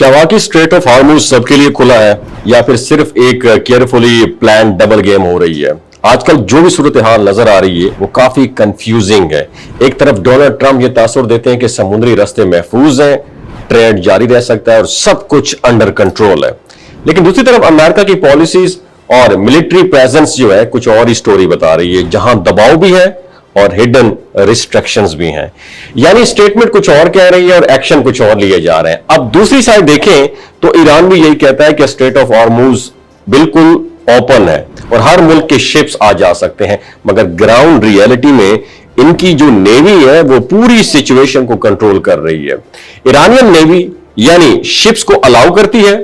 क्या वाकई straight of Hormuz सबके लिए खुला है या फिर सिर्फ एक केयरफुली प्लान डबल गेम हो रही है? आजकल जो भी सूरत हाल नजर आ रही है वो काफी कंफ्यूजिंग है। एक तरफ डोनाल्ड ट्रंप ये तासुर देते हैं कि समुद्री रास्ते महफूज हैं, ट्रेड जारी रह सकता है और सब कुछ अंडर कंट्रोल है, लेकिन दूसरी तरफ अमेरिका की पॉलिसीज और मिलिट्री प्रेजेंस जो है कुछ और ही स्टोरी बता रही है, जहां दबाव भी है और हिडन रिस्ट्रिक्शंस भी हैं। यानी स्टेटमेंट कुछ और कह रही है और एक्शन कुछ और लिए जा रहे हैं। अब दूसरी साइड देखें तो ईरान भी यही कहता है कि स्ट्रेट ऑफ हॉर्मुज बिल्कुल ओपन है और हर मुल्क के शिप्स आ जा सकते हैं, मगर ग्राउंड रियलिटी में इनकी जो नेवी है वो पूरी सिचुएशन को कंट्रोल कर रही है। ईरानियन नेवी यानी शिप्स को अलाउ करती है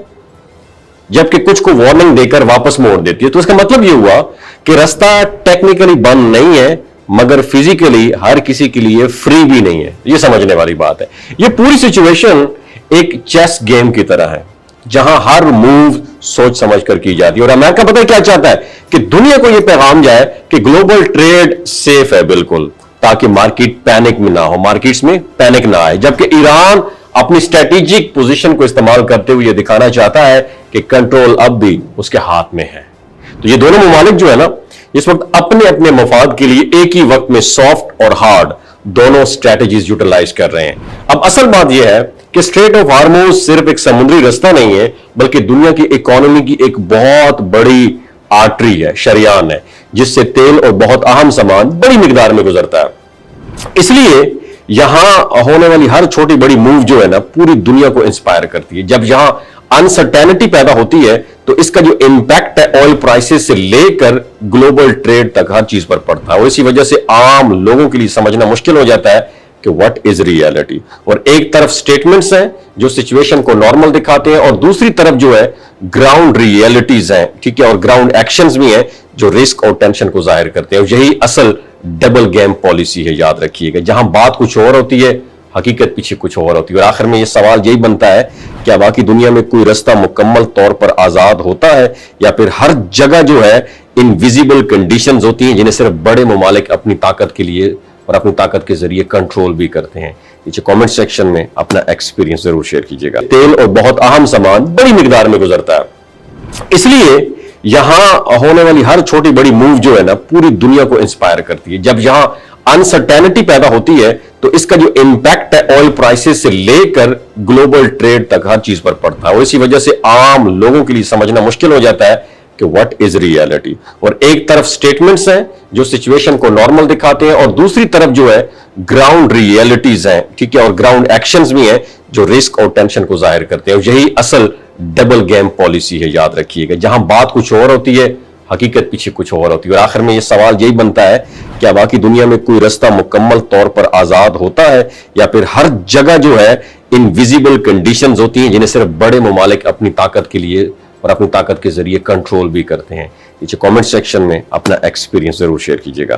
जबकि कुछ को वार्निंग देकर वापस मोड़ देती है। तो इसका मतलब यह हुआ कि रास्ता टेक्निकली बंद नहीं है मगर फिजिकली हर किसी के लिए फ्री भी नहीं है। यह समझने वाली बात है। यह पूरी सिचुएशन एक चेस गेम की तरह है जहां हर मूव सोच समझ कर की जाती है। और अमेरिका पता है क्या चाहता है कि दुनिया को यह पैगाम जाए कि ग्लोबल ट्रेड सेफ है बिल्कुल, ताकि मार्केट पैनिक में ना हो, मार्केट्स में पैनिक ना आए। जबकि ईरान अपनी स्ट्रेटेजिक पोजीशन को इस्तेमाल करते हुए यह दिखाना चाहता है कि कंट्रोल अब भी उसके हाथ में है। तो ये दोनों ममालिक जो है ना इस वक्त अपने अपने मफाद के लिए एक ही वक्त में सॉफ्ट और हार्ड दोनों स्ट्रेटेजीज यूटिलाइज कर रहे हैं। अब असल बात यह है कि स्ट्रेट ऑफ हार्मूज सिर्फ एक समुद्री रास्ता नहीं है बल्कि दुनिया की इकोनॉमी की एक बहुत बड़ी आर्टरी है, शरियान है, जिससे तेल और बहुत अहम सामान बड़ी मिकदार में गुजरता है। इसलिए यहां होने वाली हर छोटी बड़ी मूव जो है ना पूरी दुनिया को इंस्पायर करती है। जब यहां अनसर्टेनिटी पैदा होती है तो इसका जो इंपैक्ट है ऑयल प्राइसेस से लेकर ग्लोबल ट्रेड तक हर चीज पर पड़ता है और इसी वजह से आम लोगों के लिए समझना मुश्किल हो जाता है कि व्हाट इज रियलिटी। और एक तरफ स्टेटमेंट्स हैं जो सिचुएशन को नॉर्मल दिखाते हैं और दूसरी तरफ जो है ग्राउंड रियलिटीज हैं, ठीक है, और ग्राउंड एक्शंस भी हैं जो रिस्क और टेंशन को जाहिर करते हैं। और यही असल डबल गेम पॉलिसी है, याद रखिएगा। जहां बात कुछ और होती है हकीकत पीछे कुछ और होती है। और आखिर में यह सवाल यही बनता है क्या बाकी दुनिया में कोई रास्ता मुकम्मल तौर पर आजाद होता है या फिर हर जगह जो है इनविजिबल कंडीशंस होती हैं जिन्हें सिर्फ बड़े ममालिक अपनी ताकत के लिए और अपनी ताकत के जरिए कंट्रोल भी करते हैं। नीचे कमेंट सेक्शन में अपना एक्सपीरियंस जरूर शेयर कीजिएगा। तेल और बहुत अहम सामान बड़ी मिकदार में गुजरता है, इसलिए यहां होने वाली हर छोटी बड़ी मूव जो है ना पूरी दुनिया को इंस्पायर करती है। जब यहां अनसर्टेनिटी पैदा होती है तो इसका जो इंपैक्ट है ऑयल प्राइसेस से लेकर ग्लोबल ट्रेड तक हर चीज पर पड़ता है और इसी वजह से आम लोगों के लिए समझना मुश्किल हो जाता है कि व्हाट इज रियलिटी। और एक तरफ स्टेटमेंट्स हैं जो सिचुएशन को नॉर्मल दिखाते हैं और दूसरी तरफ जो है ग्राउंड रियलिटीज हैं, ठीक है, और ग्राउंड एक्शंस भी हैं जो रिस्क और टेंशन को जाहिर करते हैं। और यही असल डबल गेम पॉलिसी है, याद रखिएगा। जहां बात कुछ और होती है हकीकत पीछे कुछ और होती है। और आखिर में यह सवाल यही बनता है क्या बाकी दुनिया में कोई रास्ता मुकम्मल तौर पर आजाद होता है या फिर हर जगह जो है इनविजिबल कंडीशंस होती हैं जिन्हें सिर्फ बड़े ममालिक अपनी ताकत के लिए और अपनी ताकत के जरिए कंट्रोल भी करते हैं। नीचे कमेंट सेक्शन में अपना एक्सपीरियंस जरूर शेयर कीजिएगा।